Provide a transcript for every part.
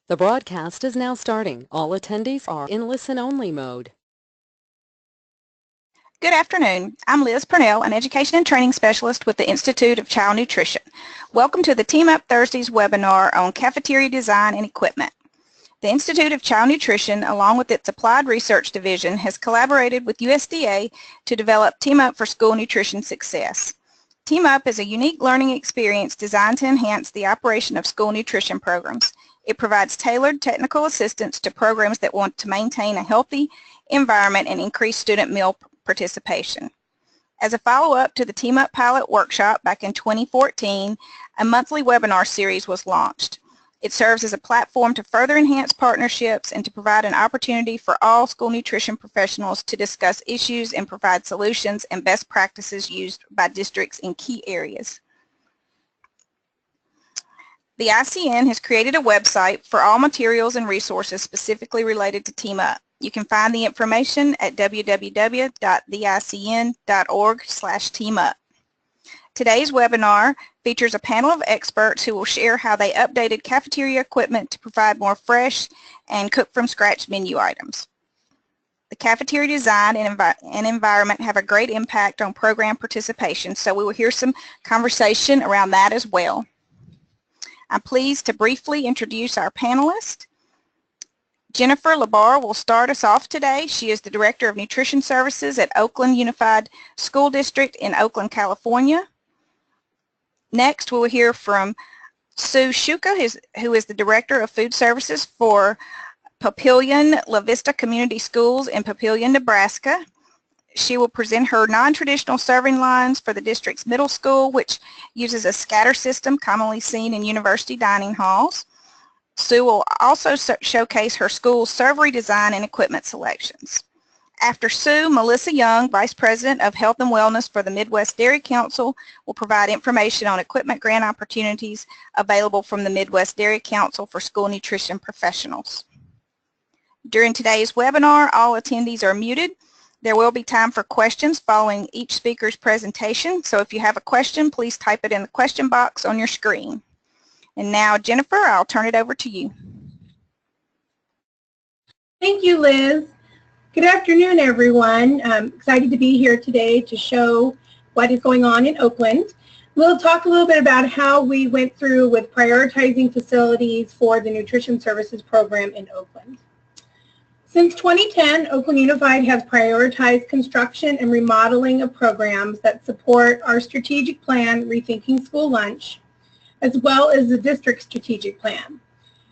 The broadcast is now starting. All attendees are in listen-only mode. Good afternoon. I'm Liz Purnell, an Education and Training Specialist with the Institute of Child Nutrition. Welcome to the Team Up Thursdays webinar on cafeteria design and equipment. The Institute of Child Nutrition, along with its Applied Research Division, has collaborated with USDA to develop Team Up for School Nutrition Success. Team Up is a unique learning experience designed to enhance the operation of school nutrition programs. It provides tailored technical assistance to programs that want to maintain a healthy environment and increase student meal participation. As a follow-up to the Team Up Pilot Workshop back in 2014, a monthly webinar series was launched. It serves as a platform to further enhance partnerships and to provide an opportunity for all school nutrition professionals to discuss issues and provide solutions and best practices used by districts in key areas. The ICN has created a website for all materials and resources specifically related to Team Up. You can find the information at www.theicn.org/teamup. Today's webinar features a panel of experts who will share how they updated cafeteria equipment to provide more fresh and cook-from-scratch menu items. The cafeteria design and environment have a great impact on program participation, so we will hear some conversation around that as well. I'm pleased to briefly introduce our panelists. Jennifer Labar will start us off today. She is the Director of Nutrition Services at Oakland Unified School District in Oakland, California. Next, we'll hear from Sue Shuka, who is the Director of Food Services for Papillion La Vista Community Schools in Papillion, Nebraska. She will present her non-traditional serving lines for the district's middle school, which uses a scatter system commonly seen in university dining halls. Sue will also showcase her school's servery design and equipment selections. After Sue, Melissa Young, Vice President of Health and Wellness for the Midwest Dairy Council, will provide information on equipment grant opportunities available from the Midwest Dairy Council for school nutrition professionals. During today's webinar, all attendees are muted. There will be time for questions following each speaker's presentation, so if you have a question, please type it in the question box on your screen. And now, Jennifer, I'll turn it over to you. Thank you, Liz. Good afternoon, everyone. I'm excited to be here today to show what is going on in Oakland. We'll talk a little bit about how we went through with prioritizing facilities for the Nutrition Services program in Oakland. Since 2010, Oakland Unified has prioritized construction and remodeling of programs that support our strategic plan, Rethinking School Lunch, as well as the district strategic plan.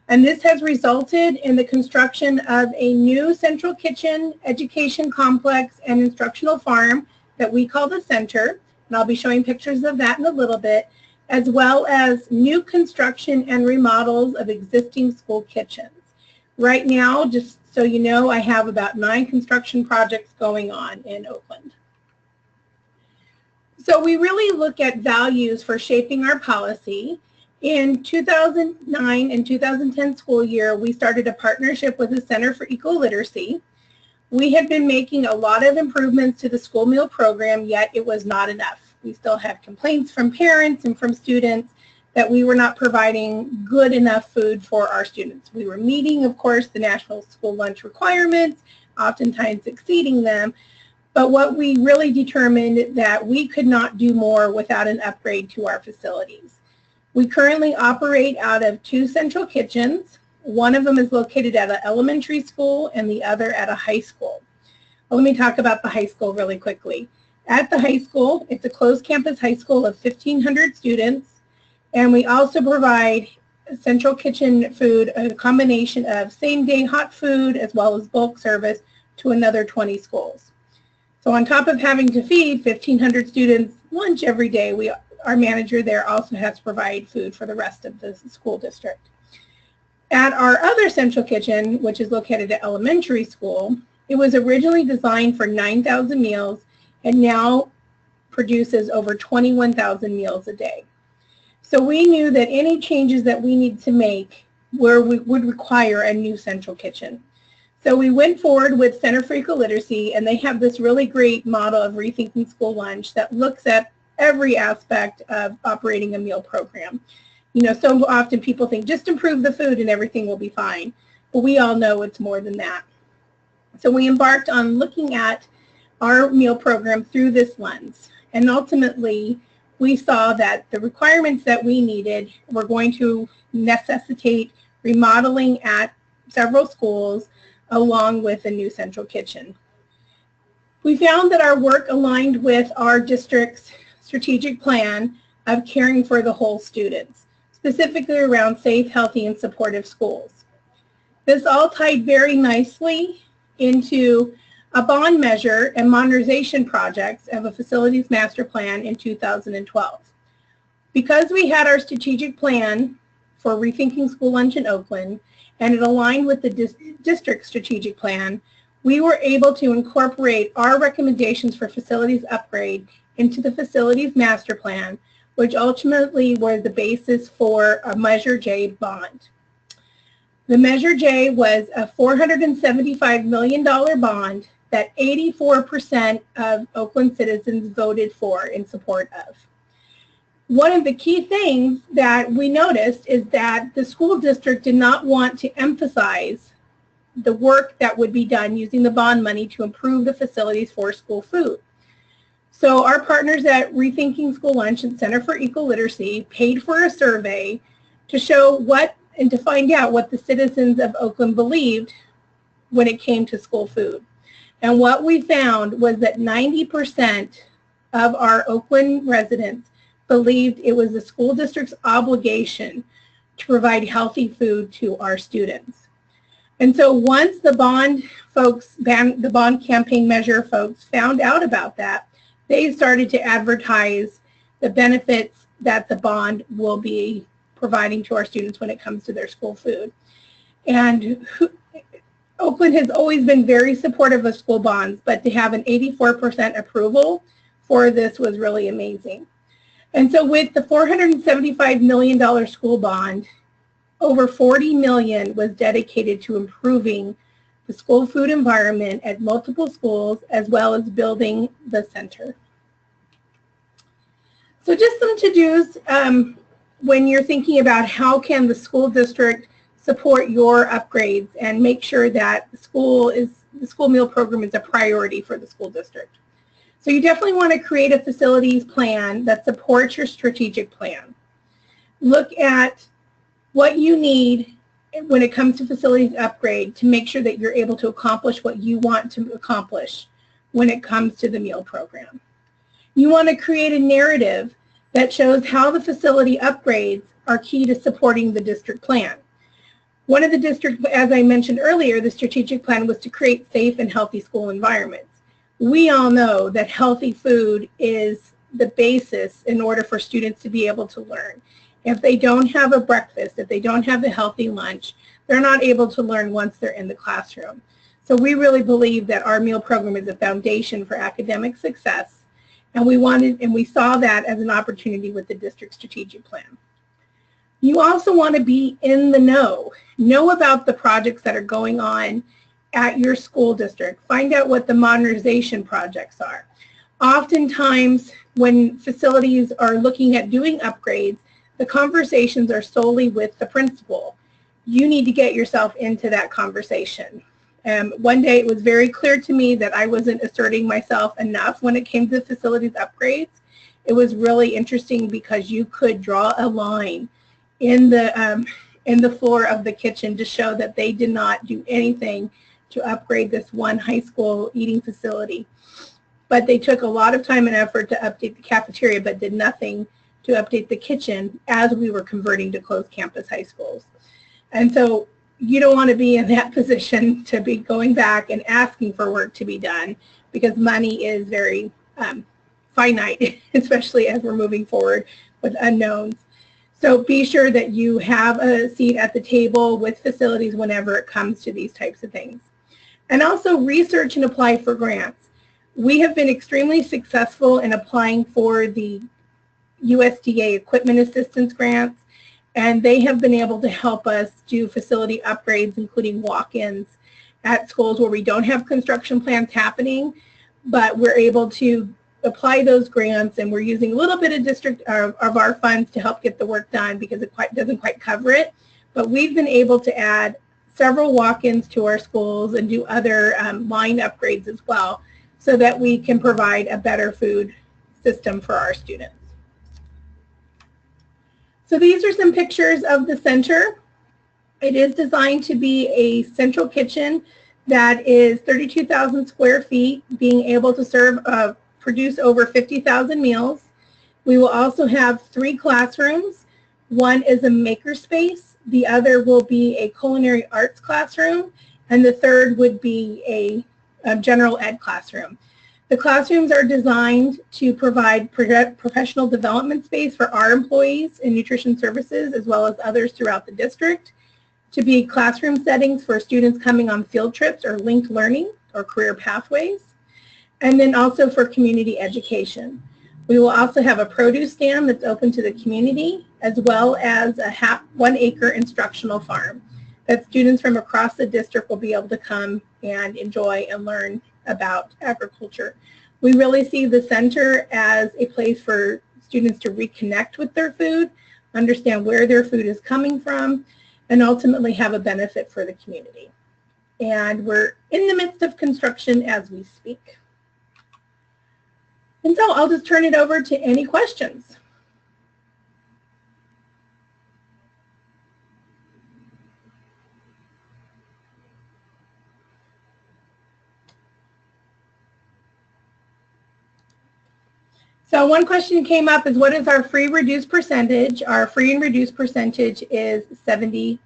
And this has resulted in the construction of a new central kitchen, education complex, and instructional farm that we call the center, and I'll be showing pictures of that in a little bit, as well as new construction and remodels of existing school kitchens. Right now, just so you know, I have about 9 construction projects going on in Oakland. So we really look at values for shaping our policy. In 2009 and 2010 school year, we started a partnership with the Center for Eco-Literacy. We had been making a lot of improvements to the school meal program, yet it was not enough. We still had complaints from parents and from students that we were not providing good enough food for our students. We were meeting, of course, the national school lunch requirements, oftentimes exceeding them, but what we really determined that we could not do more without an upgrade to our facilities. We currently operate out of 2 central kitchens. One of them is located at an elementary school and the other at a high school. Well, let me talk about the high school really quickly. At the high school, it's a closed campus high school of 1,500 students. And we also provide central kitchen food, a combination of same-day hot food as well as bulk service to another 20 schools. So on top of having to feed 1,500 students lunch every day, our manager there also has to provide food for the rest of the school district. At our other central kitchen, which is located at elementary school, it was originally designed for 9,000 meals and now produces over 21,000 meals a day. So we knew that any changes that we need to make would require a new central kitchen. So we went forward with Center for Eco-Literacy, and they have this really great model of Rethinking School Lunch that looks at every aspect of operating a meal program. You know, so often people think just improve the food and everything will be fine. But we all know it's more than that. So we embarked on looking at our meal program through this lens. And ultimately, we saw that the requirements that we needed were going to necessitate remodeling at several schools along with a new central kitchen. We found that our work aligned with our district's strategic plan of caring for the whole students, specifically around safe, healthy, and supportive schools. This all tied very nicely into a bond measure and modernization projects of a facilities master plan in 2012. Because we had our strategic plan for rethinking school lunch in Oakland, and it aligned with the district strategic plan, we were able to incorporate our recommendations for facilities upgrade into the facilities master plan, which ultimately was the basis for a Measure J bond. The Measure J was a $475 million bond that 84% of Oakland citizens voted for in support of. One of the key things that we noticed is that the school district did not want to emphasize the work that would be done using the bond money to improve the facilities for school food. So our partners at Rethinking School Lunch and Center for Equal Literacy paid for a survey to show what and to find out what the citizens of Oakland believed when it came to school food. And what we found was that 90% of our Oakland residents believed it was the school district's obligation to provide healthy food to our students. And so once the bond folks, the bond campaign measure folks found out about that, they started to advertise the benefits that the bond will be providing to our students when it comes to their school food. And Oakland has always been very supportive of school bonds, but to have an 84% approval for this was really amazing. And so with the $475 million school bond, over $40 million was dedicated to improving the school food environment at multiple schools, as well as building the center. So just some to-dos when you're thinking about how can the school district support your upgrades and make sure that the school meal program is a priority for the school district. So you definitely want to create a facilities plan that supports your strategic plan. Look at what you need when it comes to facilities upgrade to make sure that you're able to accomplish what you want to accomplish when it comes to the meal program. You want to create a narrative that shows how the facility upgrades are key to supporting the district plan. One of the district, as I mentioned earlier, the strategic plan was to create safe and healthy school environments. We all know that healthy food is the basis in order for students to be able to learn. If they don't have a breakfast, if they don't have a healthy lunch, they're not able to learn once they're in the classroom. So we really believe that our meal program is a foundation for academic success, and we saw that as an opportunity with the district strategic plan. You also want to be in the know about the projects that are going on at your school district. Find out what the modernization projects are. Oftentimes, when facilities are looking at doing upgrades, the conversations are solely with the principal. You need to get yourself into that conversation. One day it was very clear to me that I wasn't asserting myself enough when it came to facilities upgrades. It was really interesting because you could draw a line in the floor of the kitchen to show that they did not do anything to upgrade this one high school eating facility. But they took a lot of time and effort to update the cafeteria, but did nothing to update the kitchen as we were converting to closed campus high schools. And so you don't want to be in that position to be going back and asking for work to be done, because money is very finite, especially as we're moving forward with unknowns. So be sure that you have a seat at the table with facilities whenever it comes to these types of things. And also research and apply for grants. We have been extremely successful in applying for the USDA equipment assistance grants, and they have been able to help us do facility upgrades, including walk-ins at schools where we don't have construction plans happening, but we're able to apply those grants, and we're using a little bit of district of our funds to help get the work done because it doesn't quite cover it. But we've been able to add several walk-ins to our schools and do other line upgrades as well so that we can provide a better food system for our students. So these are some pictures of the center. It is designed to be a central kitchen that is 32,000 square feet, being able to produce over 50,000 meals. We will also have 3 classrooms. One is a maker space, the other will be a culinary arts classroom, and the third would be a general ed classroom. The classrooms are designed to provide professional development space for our employees in nutrition services as well as others throughout the district, to be classroom settings for students coming on field trips or linked learning or career pathways, and then also for community education. We will also have a produce stand that's open to the community, as well as a 1 acre instructional farm that students from across the district will be able to come and enjoy and learn about agriculture. We really see the center as a place for students to reconnect with their food, understand where their food is coming from, and ultimately have a benefit for the community. And we're in the midst of construction as we speak. And so I'll just turn it over to any questions. So one question came up is, what is our free reduced percentage? Our free and reduced percentage is 73%.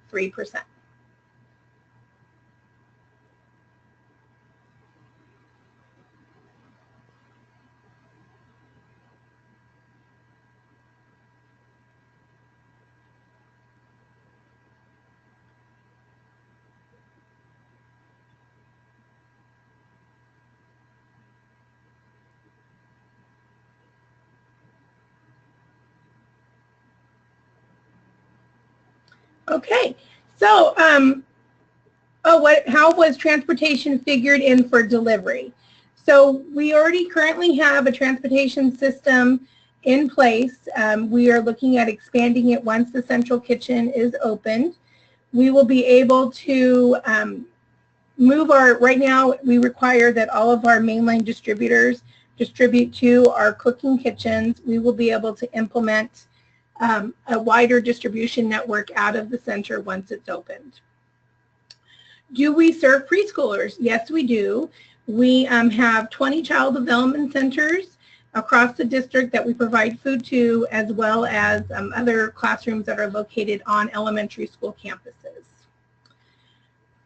Okay, so how was transportation figured in for delivery? So we already currently have a transportation system in place. We are looking at expanding it once the central kitchen is opened. We will be able to right now we require that all of our mainline distributors distribute to our cooking kitchens. We will be able to implement a wider distribution network out of the center once it's opened. Do we serve preschoolers? Yes, we do. We have 20 child development centers across the district that we provide food to, as well as other classrooms that are located on elementary school campuses.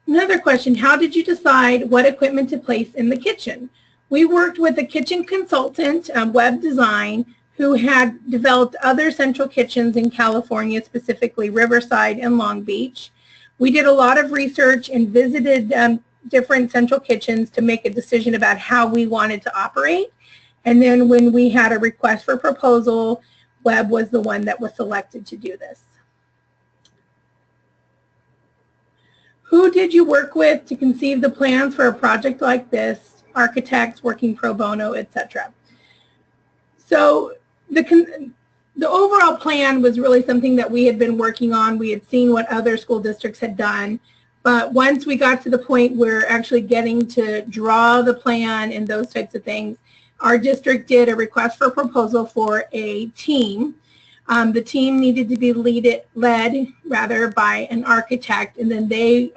Another question, how did you decide what equipment to place in the kitchen? We worked with a kitchen consultant, Web Design, who had developed other central kitchens in California, specifically Riverside and Long Beach. We did a lot of research and visited different central kitchens to make a decision about how we wanted to operate. And then when we had a request for proposal, Web was the one that was selected to do this. Who did you work with to conceive the plans for a project like this? Architects, working pro bono, etc. So the overall plan was really something that we had been working on. We had seen what other school districts had done. But once we got to the point where actually getting to draw the plan and those types of things, our district did a request for proposal for a team. The team needed to be led by an architect, and then they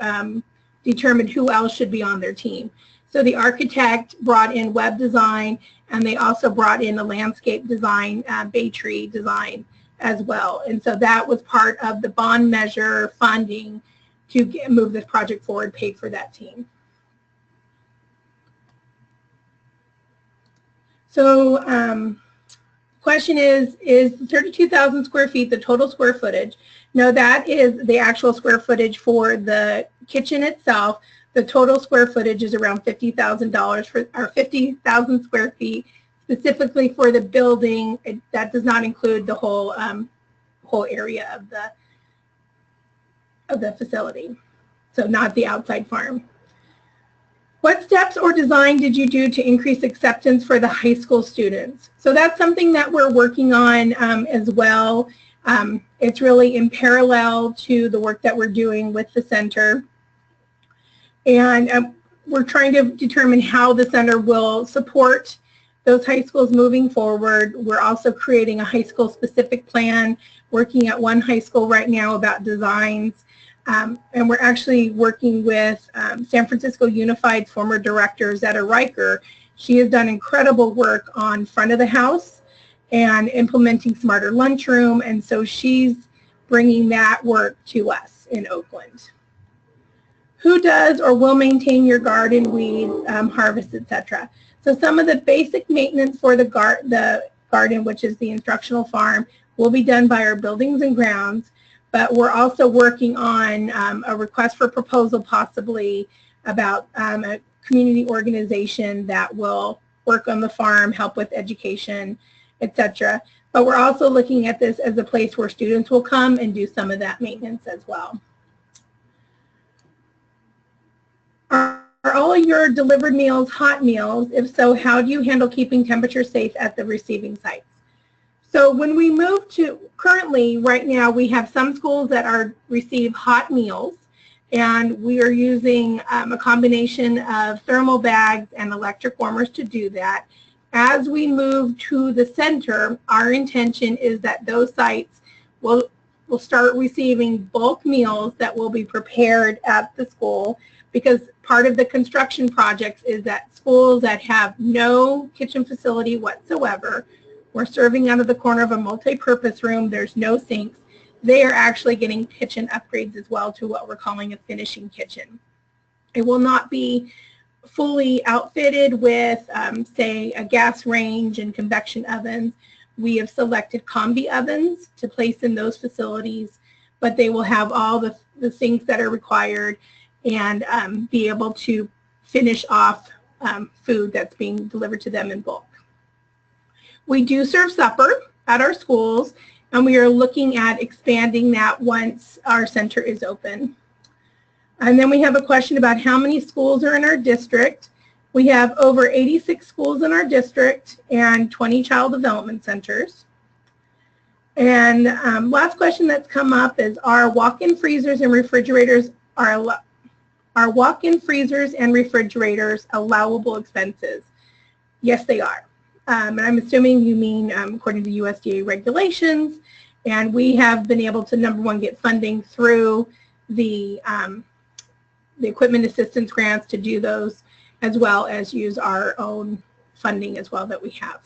determined who else should be on their team. So the architect brought in Web Design, and they also brought in a landscape design, bay tree design as well. And so that was part of the bond measure funding to move this project forward, paid for that team. So question is 32,000 square feet the total square footage? No, that is the actual square footage for the kitchen itself. The total square footage is around $50,000 or 50,000 square feet, specifically for the building. That does not include the whole area of the facility, so not the outside farm. What steps or design did you do to increase acceptance for the high school students? So that's something that we're working on as well. It's really in parallel to the work that we're doing with the center. And we're trying to determine how the center will support those high schools moving forward. We're also creating a high school specific plan, working at one high school right now about designs. And we're actually working with San Francisco Unified former director Zetta Riker. She has done incredible work on front of the house and implementing smarter lunchroom, and so she's bringing that work to us in Oakland. Who does or will maintain your garden, weed, harvest, etc.? So some of the basic maintenance for the garden, which is the instructional farm, will be done by our buildings and grounds, but we're also working on a request for proposal possibly about a community organization that will work on the farm, help with education, etc. But we're also looking at this as a place where students will come and do some of that maintenance as well. Are all of your delivered meals hot meals? If so, how do you handle keeping temperature safe at the receiving sites? So when we move to, currently, right now, we have some schools that receive hot meals, and we are using a combination of thermal bags and electric warmers to do that. As we move to the center, our intention is that those sites will start receiving bulk meals that will be prepared at the school, because part of the construction projects is that schools that have no kitchen facility whatsoever, we're serving out of the corner of a multi-purpose room, there's no sinks, they are actually getting kitchen upgrades as well to what we're calling a finishing kitchen. It will not be fully outfitted with, say, a gas range and convection ovens. We have selected combi ovens to place in those facilities, but they will have all the things that are required and be able to finish off food that's being delivered to them in bulk. We do serve supper at our schools, and we are looking at expanding that once our center is open. And then we have a question about how many schools are in our district. We have over 86 schools in our district and 20 child development centers. And last question that's come up is, are walk-in freezers and refrigerators allowable expenses? Yes, they are. And I'm assuming you mean according to USDA regulations, and we have been able to, number one, get funding through the equipment assistance grants to do those, as well as use our own funding as well that we have.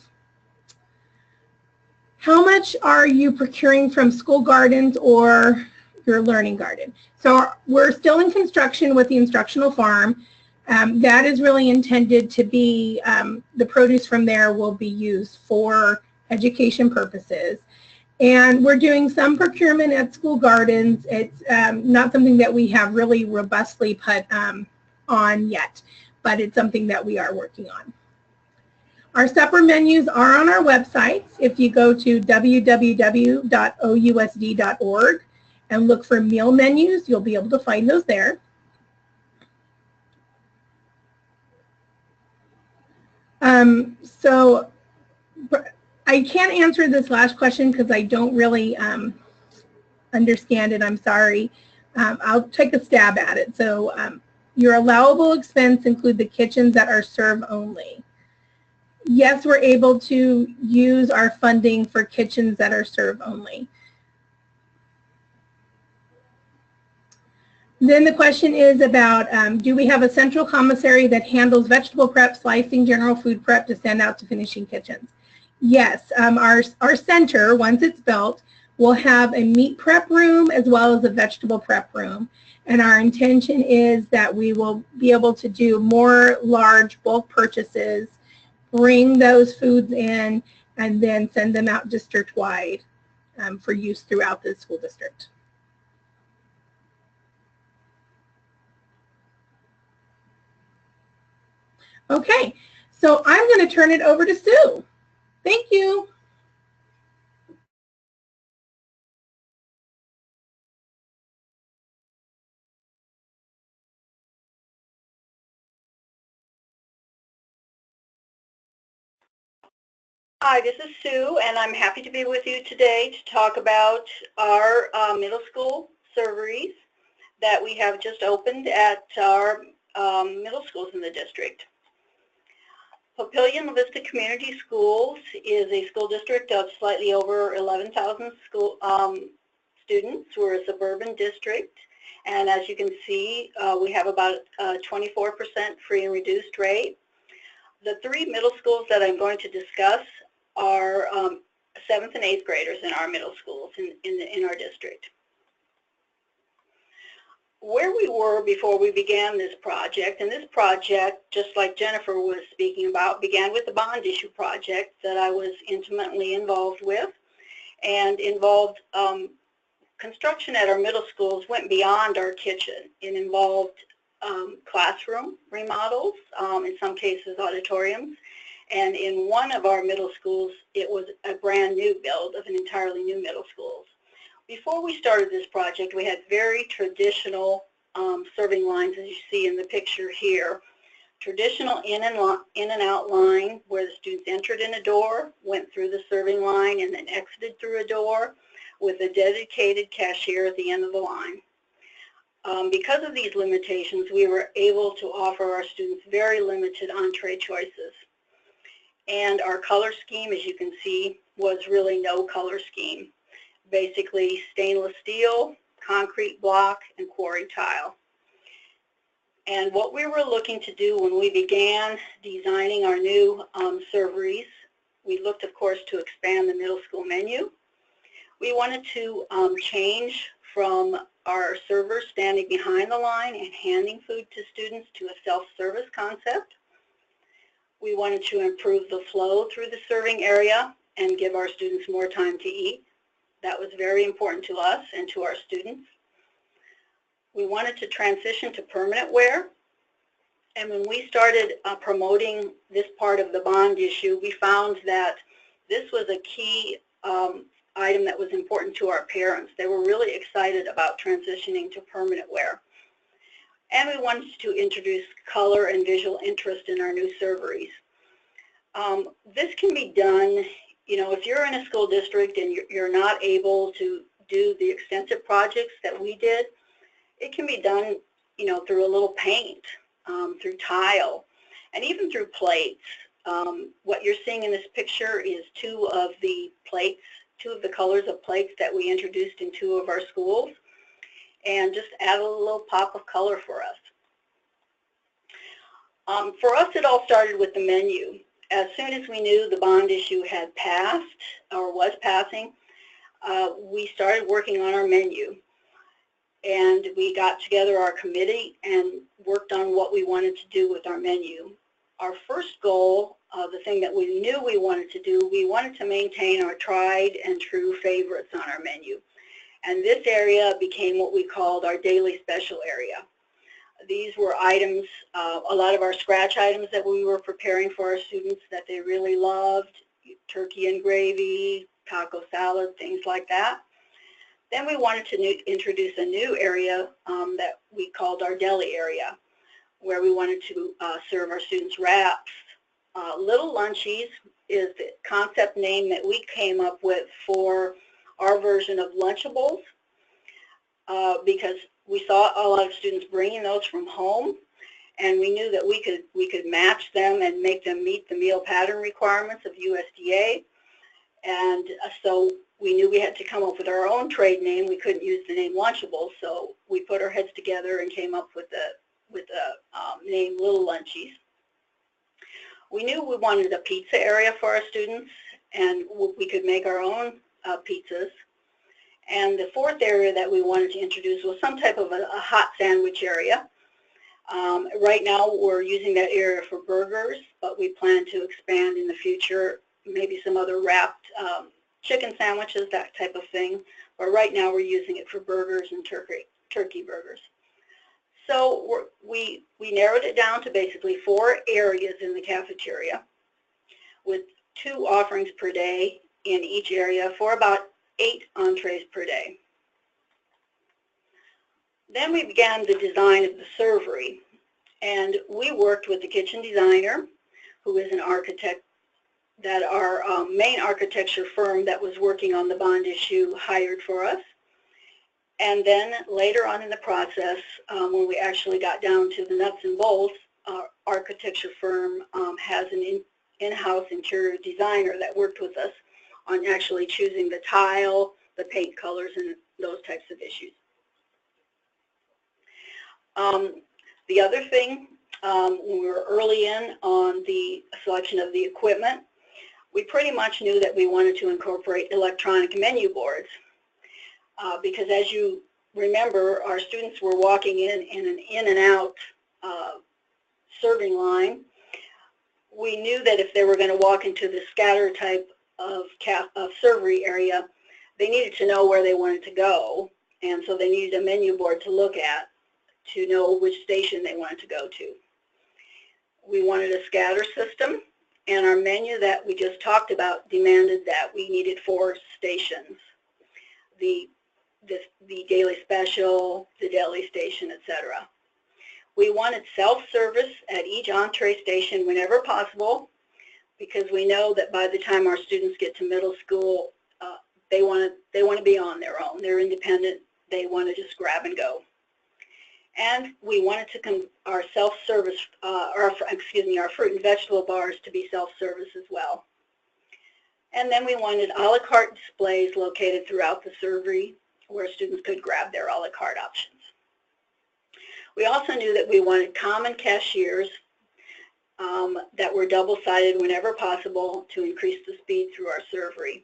How much are you procuring from school gardens or your learning garden? So we're still in construction with the instructional farm. That is really intended to be, the produce from there will be used for education purposes. And we're doing some procurement at school gardens. It's not something that we have really robustly put on yet, but it's something that we are working on. Our supper menus are on our website. If you go to www.ousd.org and look for meal menus, you'll be able to find those there. So I can't answer this last question because I don't really understand it. I'm sorry. I'll take a stab at it. So your allowable expense include the kitchens that are serve only. Yes, we're able to use our funding for kitchens that are serve only. Then the question is about, do we have a central commissary that handles vegetable prep, slicing, general food prep to send out to finishing kitchens? Yes, our center, once it's built, will have a meat prep room as well as a vegetable prep room. And our intention is that we will be able to do more large bulk purchases, bring those foods in, and then send them out district-wide for use throughout the school district. Okay, so I'm going to turn it over to Sue. Thank you. Hi, this is Sue, and I'm happy to be with you today to talk about our middle school serveries that we have just opened at our middle schools in the district. Papillion La Vista Community Schools is a school district of slightly over 11,000 students. We're a suburban district, and as you can see, we have about a 24% free and reduced rate. The three middle schools that I'm going to discuss are 7th and 8th graders in our middle schools in our district. Where we were before we began this project, and this project, just like Jennifer was speaking about, began with the bond issue project that I was intimately involved with, and involved construction at our middle schools went beyond our kitchen. It involved classroom remodels, in some cases auditoriums, and in one of our middle schools it was a brand new build of an entirely new middle school. Before we started this project, we had very traditional serving lines, as you see in the picture here. Traditional in and out line where the students entered in a door, went through the serving line, and then exited through a door with a dedicated cashier at the end of the line. Because of these limitations, we were able to offer our students very limited entree choices. And our color scheme, as you can see, was really no color scheme. Basically stainless steel, concrete block, and quarry tile. And what we were looking to do when we began designing our new serveries, we looked, of course, to expand the middle school menu. We wanted to change from our servers standing behind the line and handing food to students to a self-service concept. We wanted to improve the flow through the serving area and give our students more time to eat. That was very important to us and to our students. We wanted to transition to permanent wear. And when we started promoting this part of the bond issue, we found that this was a key item that was important to our parents. They were really excited about transitioning to permanent wear. And we wanted to introduce color and visual interest in our new serveries. This can be done, you know, if you're in a school district and you're not able to do the extensive projects that we did, it can be done, you know, through a little paint, through tile, and even through plates. What you're seeing in this picture is two of the colors of plates that we introduced in two of our schools, and just add a little pop of color for us. For us, it all started with the menu. As soon as we knew the bond issue had passed, or was passing, we started working on our menu. And we got together our committee and worked on what we wanted to do with our menu. Our first goal, the thing that we knew we wanted to do, we wanted to maintain our tried and true favorites on our menu. And this area became what we called our daily special area. These were items, a lot of our scratch items that we were preparing for our students that they really loved, turkey and gravy, taco salad, things like that. Then we wanted to introduce a new area that we called our deli area, where we wanted to serve our students wraps. Little Lunchies is the concept name that we came up with for our version of Lunchables, because we saw a lot of students bringing those from home, and we knew that we could match them and make them meet the meal pattern requirements of USDA. And so we knew we had to come up with our own trade name. We couldn't use the name Lunchables, so we put our heads together and came up with the name Little Lunchies. We knew we wanted a pizza area for our students, and we could make our own pizzas. And the fourth area that we wanted to introduce was some type of a hot sandwich area. Right now we're using that area for burgers, but we plan to expand in the future, maybe some other wrapped chicken sandwiches, that type of thing. But right now we're using it for burgers and turkey burgers. So we narrowed it down to basically 4 areas in the cafeteria with 2 offerings per day in each area for about 8 entrees per day. Then we began the design of the servery, and we worked with the kitchen designer, who is an architect that our main architecture firm that was working on the bond issue hired for us. And then later on in the process, when we actually got down to the nuts and bolts, our architecture firm has an in-house interior designer that worked with us on actually choosing the tile, the paint colors, and those types of issues. The other thing, when we were early in on the selection of the equipment, we pretty much knew that we wanted to incorporate electronic menu boards because, as you remember, our students were walking in an in and out serving line. We knew that if they were going to walk into the scatter type of servery area, they needed to know where they wanted to go, and so they needed a menu board to look at to know which station they wanted to go to. We wanted a scatter system, and our menu that we just talked about demanded that we needed 4 stations, the daily special, the deli station, etc. We wanted self-service at each entree station whenever possible, because we know that by the time our students get to middle school, they want to be on their own. They're independent. They want to just grab and go. And we wanted to our self-service, our fruit and vegetable bars to be self-service as well. And then we wanted a la carte displays located throughout the servery where students could grab their a la carte options. We also knew that we wanted common cashiers that were double-sided whenever possible to increase the speed through our servery.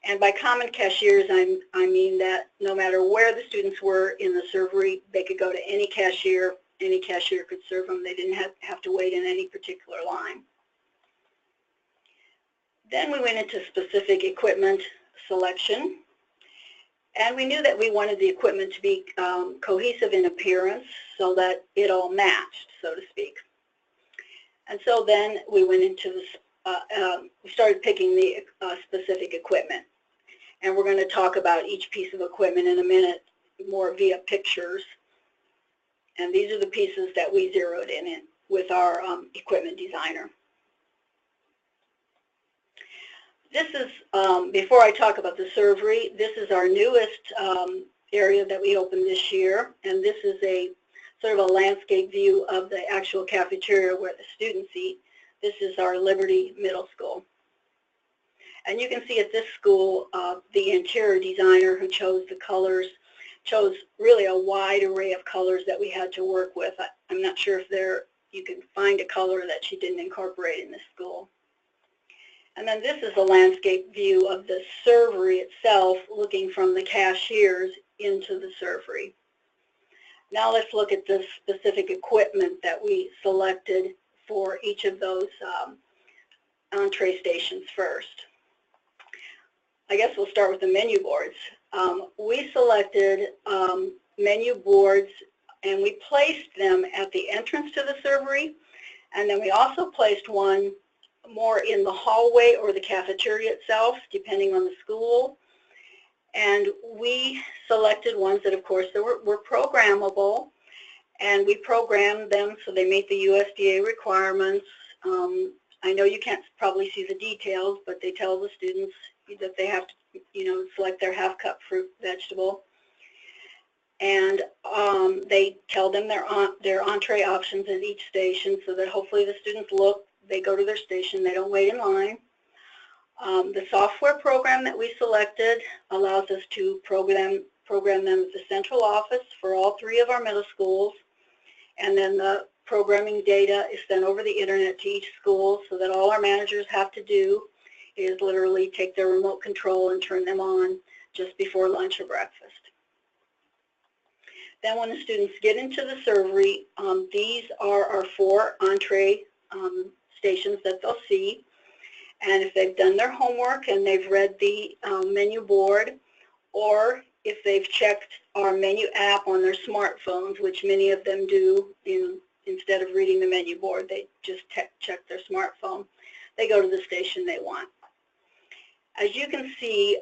And by common cashiers, I mean that no matter where the students were in the servery, they could go to any cashier could serve them. They didn't have to wait in any particular line. Then we went into specific equipment selection, and we knew that we wanted the equipment to be cohesive in appearance so that it all matched, so to speak. And so then we went into we started picking the specific equipment. And we're going to talk about each piece of equipment in a minute more via pictures. And these are the pieces that we zeroed in with our equipment designer. This is, before I talk about the servery, this is our newest area that we opened this year. And this is a sort of a landscape view of the actual cafeteria where the students eat. This is our Liberty Middle School. And you can see at this school, the interior designer who chose the colors chose really a wide array of colors that we had to work with. I'm not sure if you can find a color that she didn't incorporate in this school. And then this is a landscape view of the servery itself, looking from the cashiers into the servery. Now let's look at the specific equipment that we selected for each of those entree stations first. I guess we'll start with the menu boards. We selected menu boards and we placed them at the entrance to the servery, and then we also placed one more in the hallway or the cafeteria itself, depending on the school. And we selected ones that, of course, were programmable, and we programmed them so they meet the USDA requirements. I know you can't probably see the details, but they tell the students that they have to, select their half-cup fruit vegetable. And they tell them their entree options at each station so that hopefully the students they go to their station, they don't wait in line. The software program that we selected allows us to program them at the central office for all 3 of our middle schools, and then the programming data is sent over the internet to each school so that all our managers have to do is literally take their remote control and turn them on just before lunch or breakfast. Then when the students get into the servery, these are our 4 entree stations that they'll see. And if they've done their homework and they've read the menu board, or if they've checked our menu app on their smartphones, which many of them do, instead of reading the menu board, they just check their smartphone, they go to the station they want. As you can see,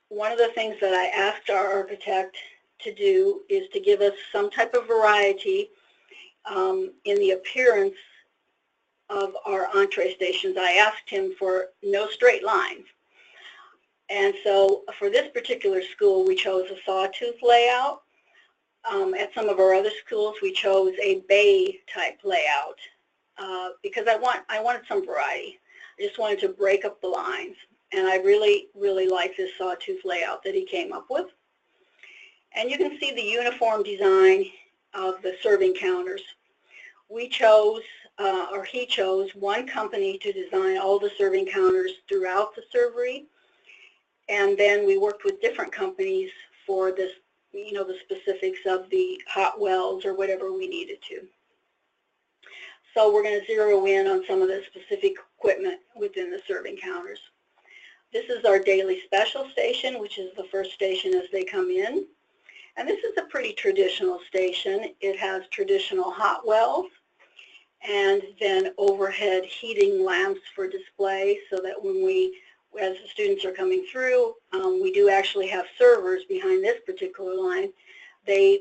one of the things that I asked our architect to do is to give us some type of variety in the appearance of our entree stations, I asked him for no straight lines. And so for this particular school, we chose a sawtooth layout. At some of our other schools, we chose a bay type layout because I wanted some variety. I just wanted to break up the lines. And I really, really like this sawtooth layout that he came up with. And you can see the uniform design of the serving counters. We chose, or he chose, one company to design all the serving counters throughout the servery. And then we worked with different companies for this, the specifics of the hot wells or whatever we needed to. So we're going to zero in on some of the specific equipment within the serving counters. This is our daily special station, which is the first station as they come in. And this is a pretty traditional station. It has traditional hot wells and then overhead heating lamps for display so that as the students are coming through, we do actually have servers behind this particular line. They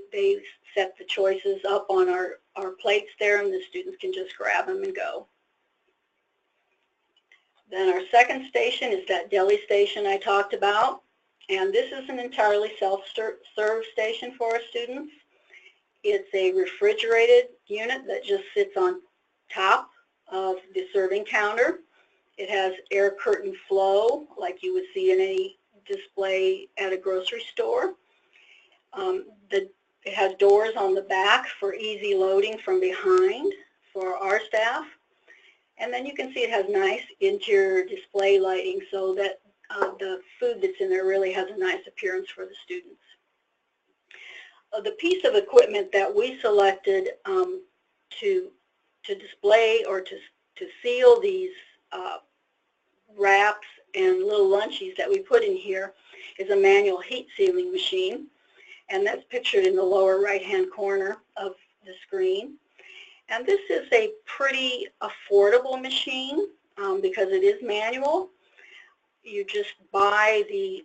set the choices up on our plates there, and the students can just grab them and go. Then our second station is that deli station I talked about, and this is an entirely self-serve station for our students. It's a refrigerated unit that just sits on top of the serving counter. It has air curtain flow like you would see in any display at a grocery store. It has doors on the back for easy loading from behind for our staff. And then you can see it has nice interior display lighting so that the food that's in there really has a nice appearance for the students. The piece of equipment that we selected to display or to seal these wraps and little lunchies that we put in here is a manual heat sealing machine, and that's pictured in the lower right-hand corner of the screen. And this is a pretty affordable machine because it is manual. You just buy the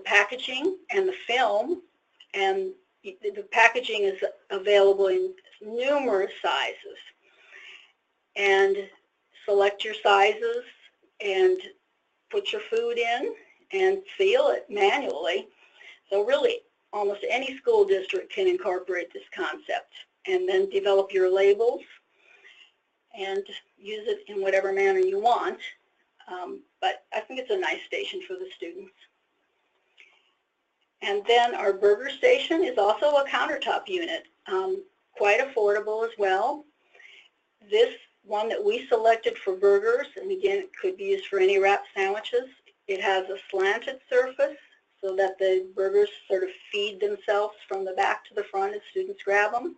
packaging and the film, and the packaging is available in numerous sizes. And select your sizes and put your food in and seal it manually. So really, almost any school district can incorporate this concept, and then develop your labels and use it in whatever manner you want. But I think it's a nice station for the students. And then our burger station is also a countertop unit, quite affordable as well. This one that we selected for burgers, and again it could be used for any wrap sandwiches, it has a slanted surface so that the burgers sort of feed themselves from the back to the front as students grab them.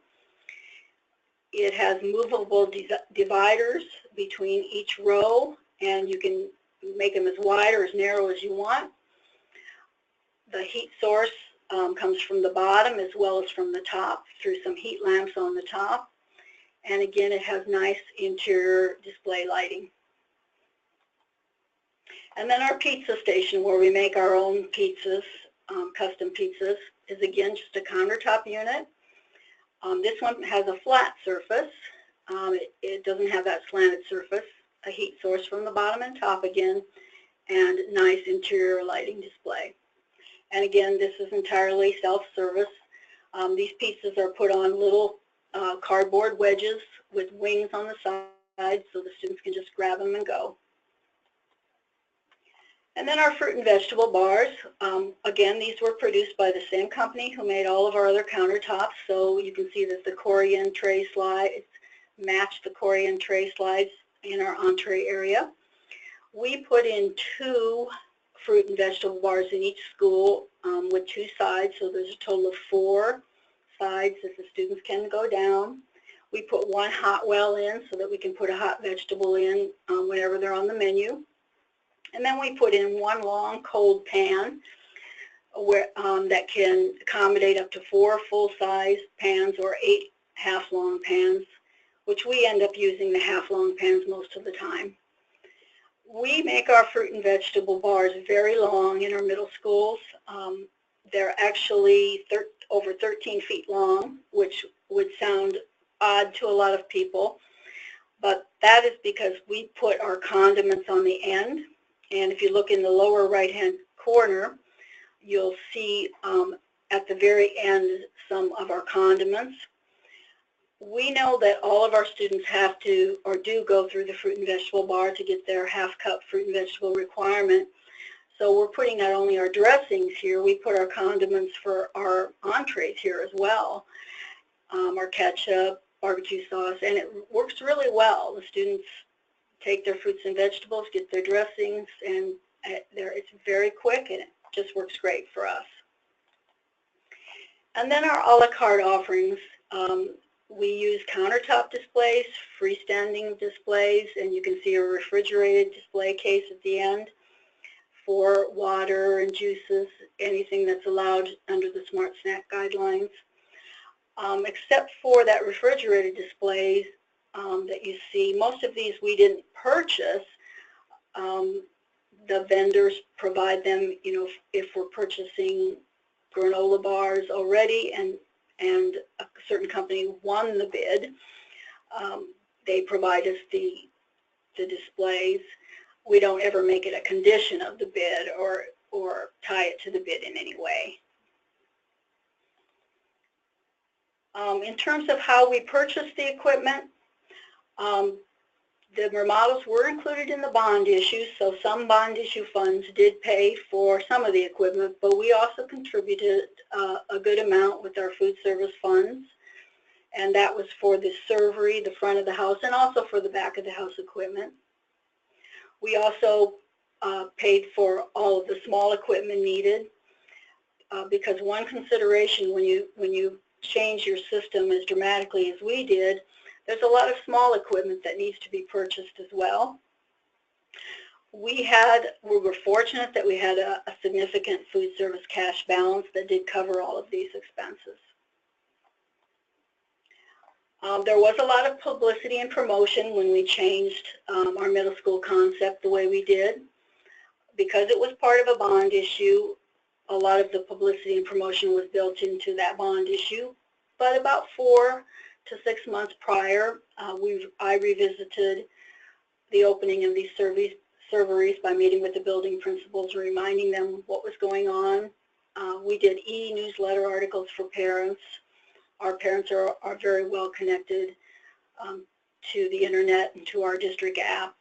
It has movable dividers between each row, and you can make them as wide or as narrow as you want. The heat source comes from the bottom as well as from the top through some heat lamps on the top. And again, it has nice interior display lighting. And then our pizza station, where we make our own pizzas, custom pizzas, is again just a countertop unit. This one has a flat surface. It doesn't have that slanted surface. A heat source from the bottom and top again, and nice interior lighting display. And again, this is entirely self-service. These pizzas are put on little cardboard wedges with wings on the side so the students can just grab them and go. And then our fruit and vegetable bars. Again, these were produced by the same company who made all of our other countertops, so you can see that the Korean tray slides match the Korean tray slides in our entree area. We put in 2 fruit and vegetable bars in each school with 2 sides, so there's a total of 4 sides that the students can go down. We put 1 hot well in so that we can put a hot vegetable in whenever they're on the menu. And then we put in 1 long cold pan where, that can accommodate up to 4 full-size pans or 8 half-long pans, which we end up using the half-long pans most of the time. We make our fruit and vegetable bars very long in our middle schools. They're actually over 13 feet long, which would sound odd to a lot of people. but that is because we put our condiments on the end. And if you look in the lower right-hand corner, you'll see at the very end some of our condiments. We know that all of our students have to or do go through the fruit and vegetable bar to get their half-cup fruit and vegetable requirement. So we're putting not only our dressings here, we put our condiments for our entrees here as well, our ketchup, barbecue sauce, and it works really well. The students take their fruits and vegetables, get their dressings, and it's very quick and it just works great for us. And then our a la carte offerings. We use countertop displays, freestanding displays, and you can see a refrigerated display case at the end for water and juices, anything that's allowed under the Smart Snack guidelines. Except for that refrigerated displays that you see, most of these we didn't purchase. The vendors provide them, if we're purchasing granola bars already and a certain company won the bid, they provide us the displays. We don't ever make it a condition of the bid or tie it to the bid in any way. In terms of how we purchase the equipment, the remodels were included in the bond issue, so some bond issue funds did pay for some of the equipment, but we also contributed a good amount with our food service funds, and that was for the servery, the front of the house, and also for the back of the house equipment. We also paid for all of the small equipment needed because one consideration when you change your system as dramatically as we did, there's a lot of small equipment that needs to be purchased as well. We were fortunate that we had a significant food service cash balance that did cover all of these expenses. There was a lot of publicity and promotion when we changed our middle school concept the way we did. Because it was part of a bond issue, a lot of the publicity and promotion was built into that bond issue. But about 4 to 6 months prior, I revisited the opening of these serveries by meeting with the building principals, reminding them what was going on. We did e-newsletter articles for parents. Our parents are very well connected to the internet and to our district apps.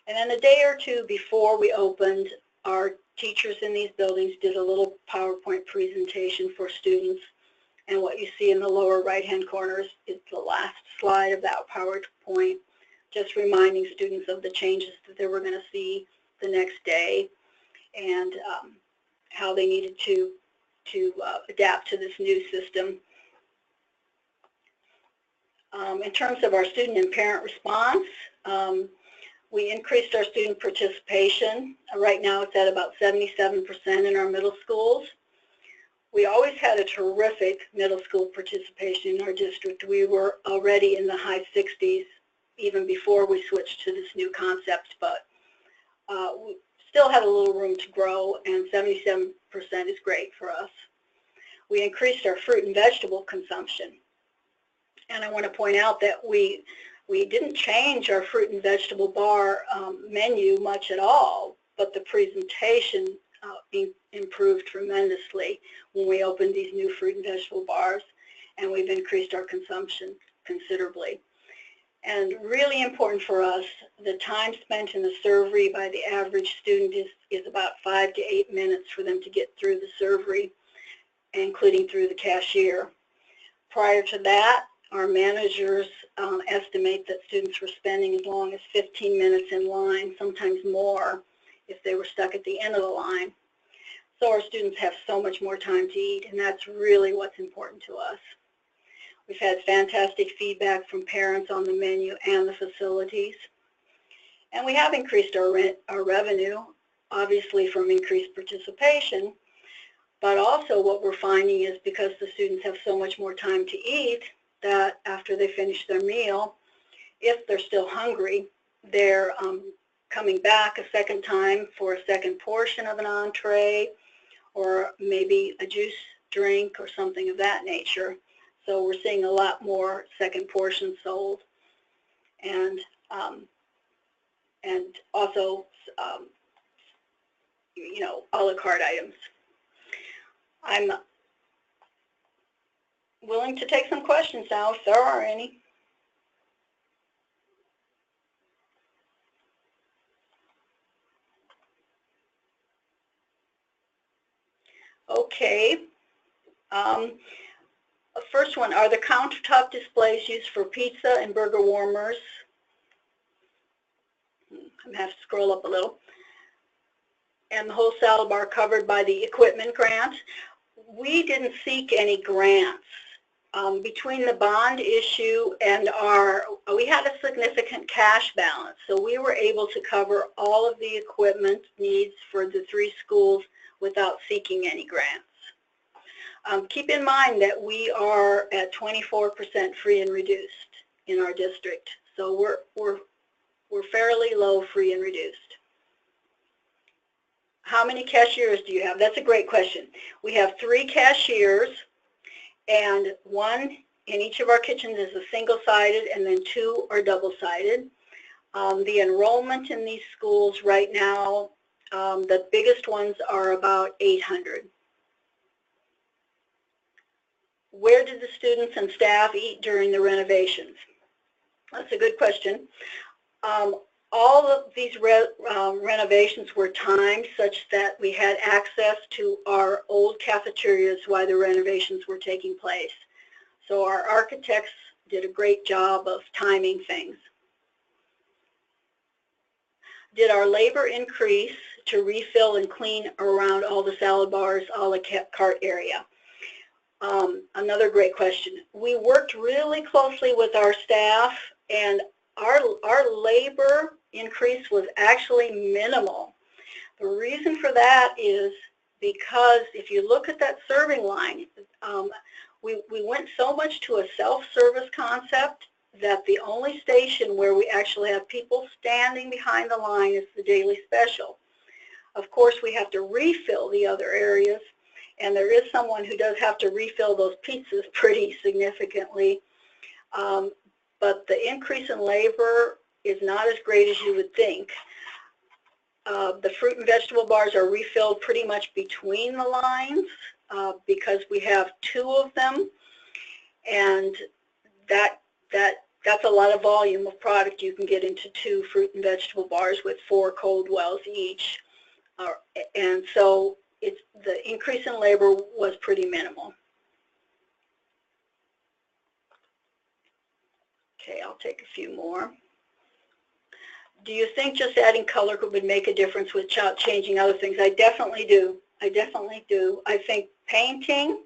And then a day or two before we opened, our teachers in these buildings did a little PowerPoint presentation for students. And what you see in the lower right-hand corner is the last slide of that PowerPoint, just reminding students of the changes that they were going to see the next day and how they needed to adapt to this new system. In terms of our student and parent response, we increased our student participation. Right now it's at about 77% in our middle schools. We always had a terrific middle school participation in our district. We were already in the high 60s even before we switched to this new concept, but we still had a little room to grow, and 77% is great for us. We increased our fruit and vegetable consumption. And I want to point out that we didn't change our fruit and vegetable bar menu much at all, but the presentation improved tremendously when we opened these new fruit and vegetable bars, and we've increased our consumption considerably. And really important for us, the time spent in the servery by the average student is about 5 to 8 minutes for them to get through the servery, including through the cashier. Prior to that, our managers estimate that students were spending as long as 15 minutes in line, sometimes more, if they were stuck at the end of the line. So our students have so much more time to eat, and that's really what's important to us. We've had fantastic feedback from parents on the menu and the facilities. And we have increased our revenue, obviously from increased participation, but also what we're finding is because the students have so much more time to eat, that after they finish their meal, if they're still hungry, they're coming back a second time for a second portion of an entree or maybe a juice drink or something of that nature. So we're seeing a lot more second portions sold. and also you know, a la carte items. I'm willing to take some questions now if there are any. Okay. First one, are the countertop displays used for pizza and burger warmers? I'm going to have to scroll up a little. And the whole salad bar covered by the equipment grant? We didn't seek any grants. Between the bond issue and we had a significant cash balance, so we were able to cover all of the equipment needs for the 3 schools without seeking any grants. Keep in mind that we are at 24% free and reduced in our district, so we're fairly low free and reduced. How many cashiers do you have? That's a great question. We have 3 cashiers, and 1 in each of our kitchens is a single-sided, and then 2 are double-sided. The enrollment in these schools right now, the biggest ones are about 800. Where did the students and staff eat during the renovations? That's a good question. All of these renovations were timed such that we had access to our old cafeterias while the renovations were taking place. So our architects did a great job of timing things. Did our labor increase to refill and clean around all the salad bars, a la carte area? Another great question. We worked really closely with our staff, and our labor increase was actually minimal. The reason for that is because if you look at that serving line, we went so much to a self-service concept that the only station where we actually have people standing behind the line is the daily special. Of course, we have to refill the other areas, and there is someone who does have to refill those pizzas pretty significantly. But the increase in labor is not as great as you would think. The fruit and vegetable bars are refilled pretty much between the lines because we have 2 of them, and that's a lot of volume of product you can get into 2 fruit and vegetable bars with 4 cold wells each. And so the increase in labor was pretty minimal. Okay, I'll take a few more. Do you think just adding color would make a difference without changing other things? I definitely do. I definitely do. I think painting,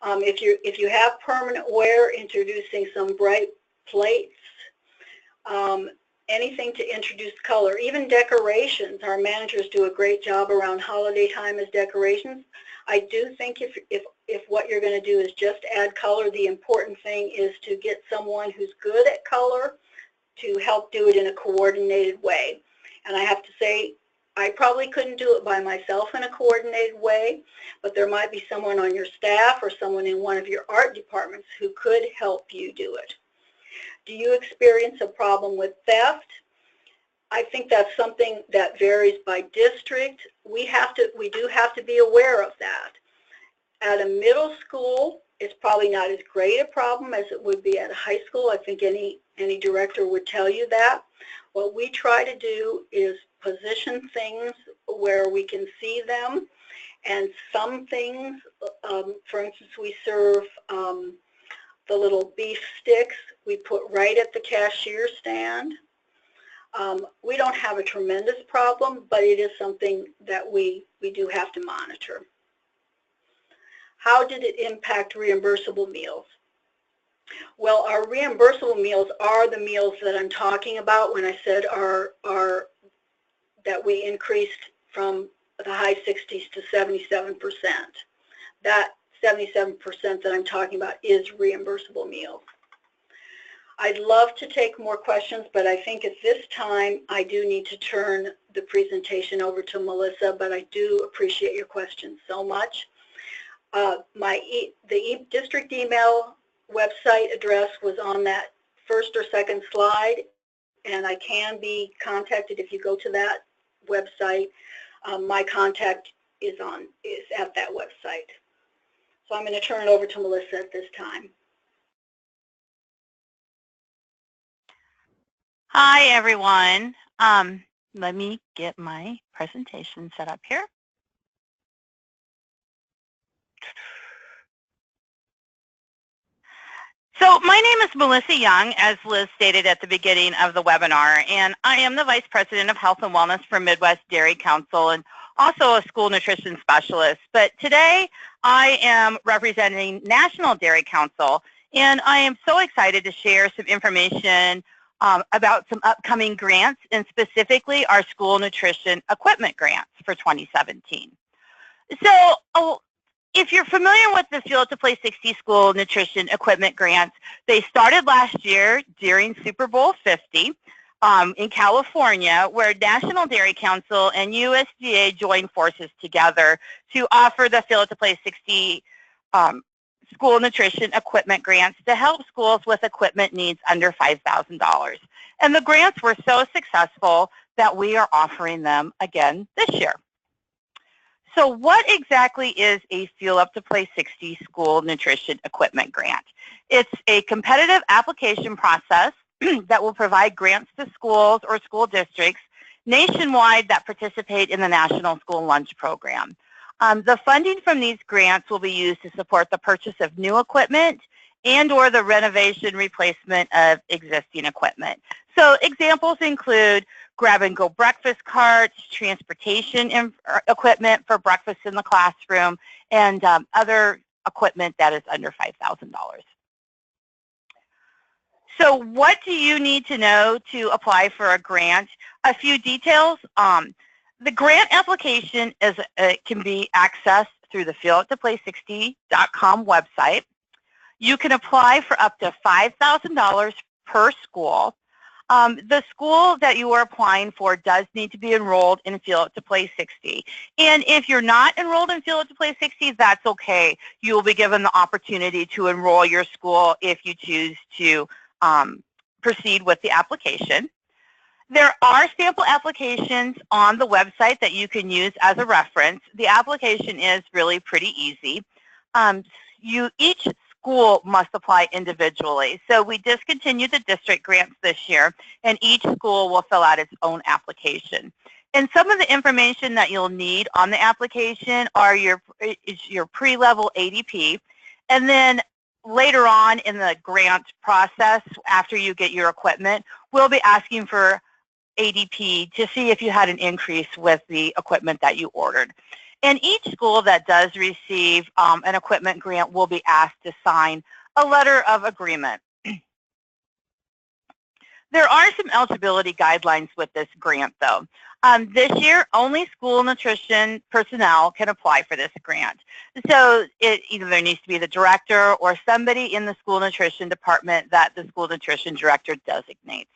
if you have permanent wear, introducing some bright plates, anything to introduce color, even decorations. Our managers do a great job around holiday time as decorations. I do think if what you're going to do is just add color, the important thing is to get someone who's good at color to help do it in a coordinated way. And I have to say, I probably couldn't do it by myself in a coordinated way, but there might be someone on your staff or someone in one of your art departments who could help you do it. Do you experience a problem with theft? I think that's something that varies by district. We do have to be aware of that. At a middle school, it's probably not as great a problem as it would be at a high school. I think any director would tell you that. What we try to do is position things where we can see them, and some things, for instance, we serve the little beef sticks we put right at the cashier stand. We don't have a tremendous problem, but it is something that we do have to monitor. How did it impact reimbursable meals? Well, our reimbursable meals are the meals that I'm talking about when I said that we increased from the high 60s to 77%. That 77% that I'm talking about is reimbursable meals. I'd love to take more questions, but I think at this time I do need to turn the presentation over to Melissa, but I do appreciate your questions so much. The district email website address was on that first or second slide, and I can be contacted if you go to that website. My contact is at that website. So I'm going to turn it over to Melissa at this time. Hi, everyone. Let me get my presentation set up here. So my name is Melissa Young, as Liz stated at the beginning of the webinar, and I am the Vice President of Health and Wellness for Midwest Dairy Council and also a school nutrition specialist. But today I am representing National Dairy Council, and I am so excited to share some information about some upcoming grants, and specifically our school nutrition equipment grants for 2017. So if you're familiar with the Fuel to Play 60 school nutrition equipment grants, they started last year during Super Bowl 50 in California, where National Dairy Council and USDA joined forces together to offer the Fuel to Play 60 school nutrition equipment grants to help schools with equipment needs under $5,000. And the grants were so successful that we are offering them again this year. So what exactly is a Fuel Up to Play 60 school nutrition equipment grant? It's a competitive application process that will provide grants to schools or school districts nationwide that participate in the National School Lunch Program. The funding from these grants will be used to support the purchase of new equipment and or the renovation replacement of existing equipment. So examples include grab-and-go breakfast carts, transportation equipment for breakfast in the classroom, and other equipment that is under $5,000. So what do you need to know to apply for a grant? A few details. The grant application can be accessed through the fueluptoplay60.com website. You can apply for up to $5,000 per school. The school that you are applying for does need to be enrolled in Fuel Up to Play 60. And if you're not enrolled in Fuel Up to Play 60, that's okay. You will be given the opportunity to enroll your school if you choose to proceed with the application. There are sample applications on the website that you can use as a reference. The application is really pretty easy. Each school must apply individually. So we discontinued the district grants this year, and each school will fill out its own application. And some of the information that you'll need on the application are your pre-level ADP, and then later on in the grant process, after you get your equipment, we'll be asking for ADP to see if you had an increase with the equipment that you ordered. And each school that does receive an equipment grant will be asked to sign a letter of agreement. There are some eligibility guidelines with this grant, though. This year, only school nutrition personnel can apply for this grant. So either there needs to be the director or somebody in the school nutrition department that the school nutrition director designates.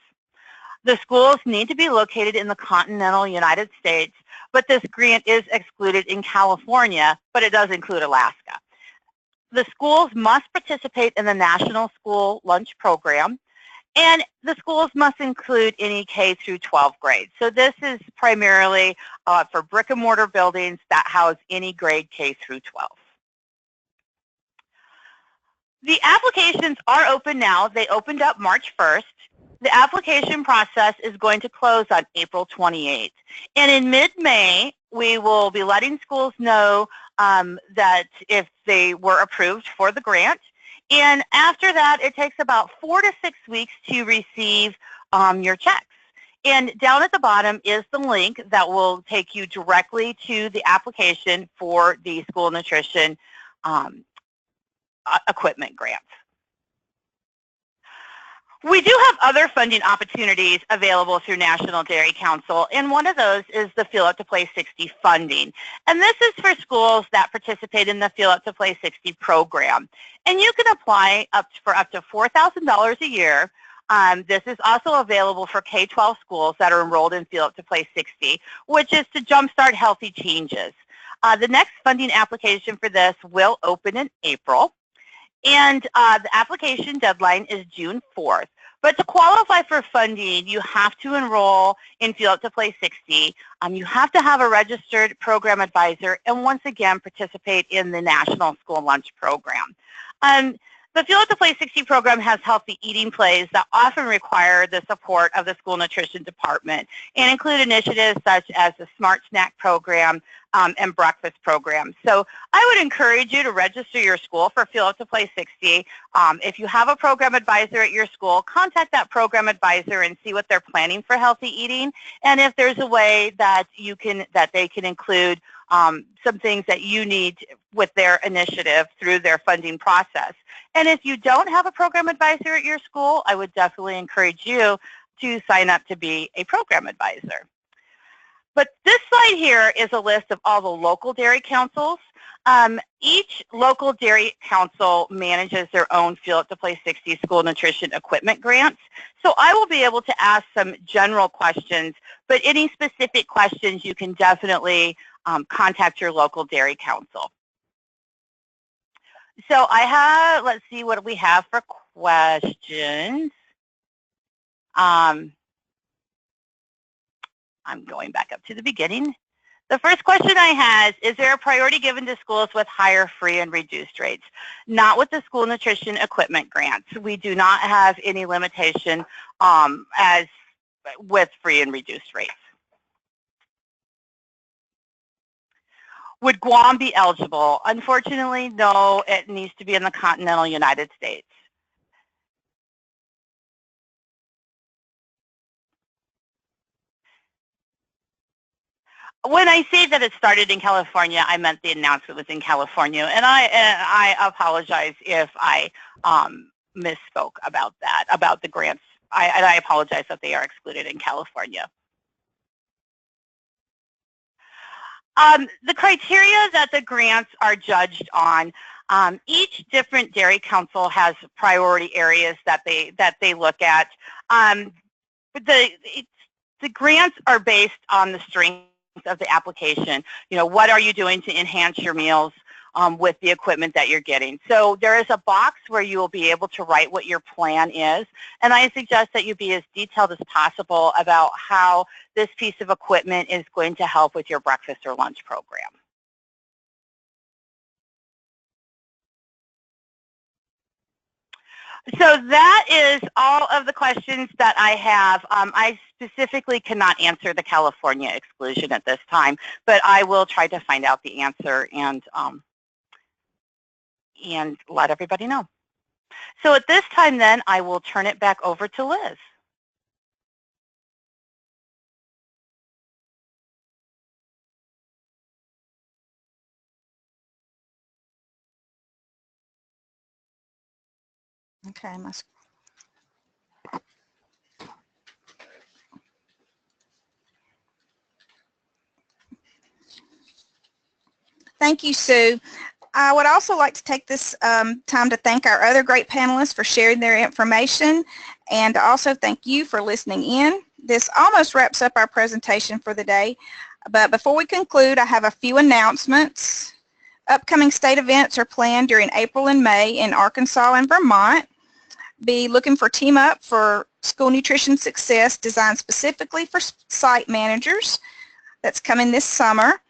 The schools need to be located in the continental United States, but this grant is excluded in California, but it does include Alaska. The schools must participate in the National School Lunch Program, and the schools must include any K through 12 grades. So this is primarily for brick and mortar buildings that house any grade K through 12. The applications are open now. They opened up March 1st. The application process is going to close on April 28th. And in mid-May, we will be letting schools know that if they were approved for the grant. And after that, it takes about 4 to 6 weeks to receive your checks. And down at the bottom is the link that will take you directly to the application for the school nutrition equipment grants. We do have other funding opportunities available through National Dairy Council, and one of those is the Fuel Up to Play 60 funding. And this is for schools that participate in the Fuel Up to Play 60 program. And you can apply for up to $4,000 a year. This is also available for K-12 schools that are enrolled in Fuel Up to Play 60, which is to jumpstart healthy changes. The next funding application for this will open in April. And the application deadline is June 4th. But to qualify for funding, you have to enroll in Feel It to Play 60. You have to have a registered program advisor and once again participate in the National School Lunch Program. The Feel It to Play 60 program has healthy eating plays that often require the support of the school nutrition department and include initiatives such as the Smart Snack program and breakfast program. So I would encourage you to register your school for Feel It to Play 60. If you have a program advisor at your school, contact that program advisor and see what they're planning for healthy eating, and if there's a way that they can include some things that you need with their initiative through their funding process. And if you don't have a program advisor at your school, I would definitely encourage you to sign up to be a program advisor. But this slide here is a list of all the local dairy councils. Each local dairy council manages their own Feel It to Play 60 school nutrition equipment grants. So I will be able to ask some general questions, but any specific questions you can definitely contact your local dairy council. So I have, let's see what we have for questions. I'm going back up to the beginning. The first question I had is there a priority given to schools with higher free and reduced rates? Not with the school nutrition equipment grants. We do not have any limitation as with free and reduced rates. Would Guam be eligible? Unfortunately, no, it needs to be in the continental United States. When I say that it started in California, I meant the announcement was in California, and I apologize if I misspoke about that, about the grants. I apologize that they are excluded in California. The criteria that the grants are judged on, each different dairy council has priority areas that they look at. The grants are based on the strength of the application. You know, what are you doing to enhance your meals with the equipment that you're getting? So there is a box where you will be able to write what your plan is, and I suggest that you be as detailed as possible about how this piece of equipment is going to help with your breakfast or lunch program. So that is all of the questions that I have. I specifically cannot answer the California exclusion at this time, but I will try to find out the answer and let everybody know. So at this time then, I will turn it back over to Liz. Okay, Thank you, Sue. I would also like to take this time to thank our other great panelists for sharing their information, and also thank you for listening in. This almost wraps up our presentation for the day, but before we conclude, I have a few announcements. Upcoming state events are planned during April and May in Arkansas and Vermont. Be looking for Team Up for School Nutrition Success, designed specifically for site managers. That's coming this summer.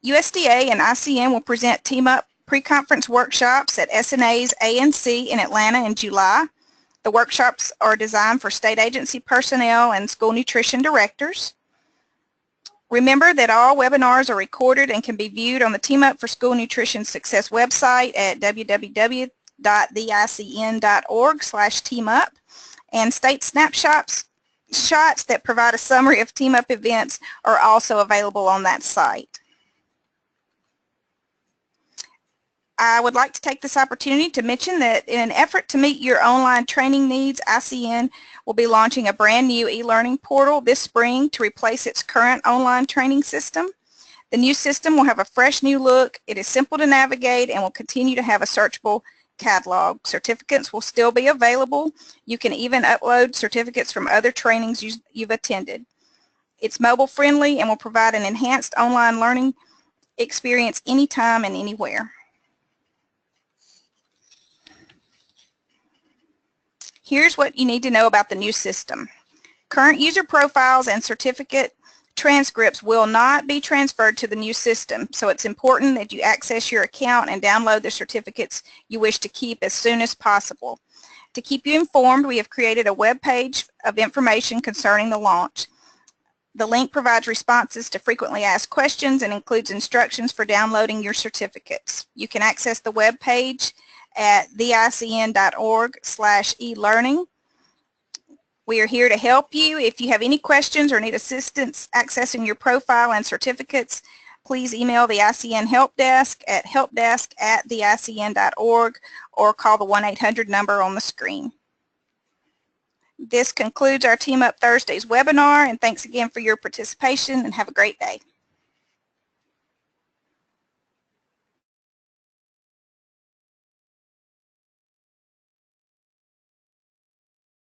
USDA and ICN will present Team Up pre-conference workshops at SNA's ANC in Atlanta in July. The workshops are designed for state agency personnel and school nutrition directors. Remember that all webinars are recorded and can be viewed on the Team Up for School Nutrition Success website at www.theicn.org/teamup, and state snapshots that provide a summary of Team Up events are also available on that site. I would like to take this opportunity to mention that in an effort to meet your online training needs, ICN will be launching a brand new e-learning portal this spring to replace its current online training system. The new system will have a fresh new look. It is simple to navigate and will continue to have a searchable catalog. Certificates will still be available. You can even upload certificates from other trainings you've attended. It's mobile friendly and will provide an enhanced online learning experience anytime and anywhere. Here's what you need to know about the new system. Current user profiles and certificate transcripts will not be transferred to the new system, so it's important that you access your account and download the certificates you wish to keep as soon as possible. To keep you informed, we have created a web page of information concerning the launch. The link provides responses to frequently asked questions and includes instructions for downloading your certificates. You can access the web page at theicn.org/elearning. We are here to help you. If you have any questions or need assistance accessing your profile and certificates, please email the ICN Help Desk at helpdesk@theicn.org or call the 1-800 number on the screen. This concludes our Team Up Thursdays webinar, and thanks again for your participation, and have a great day.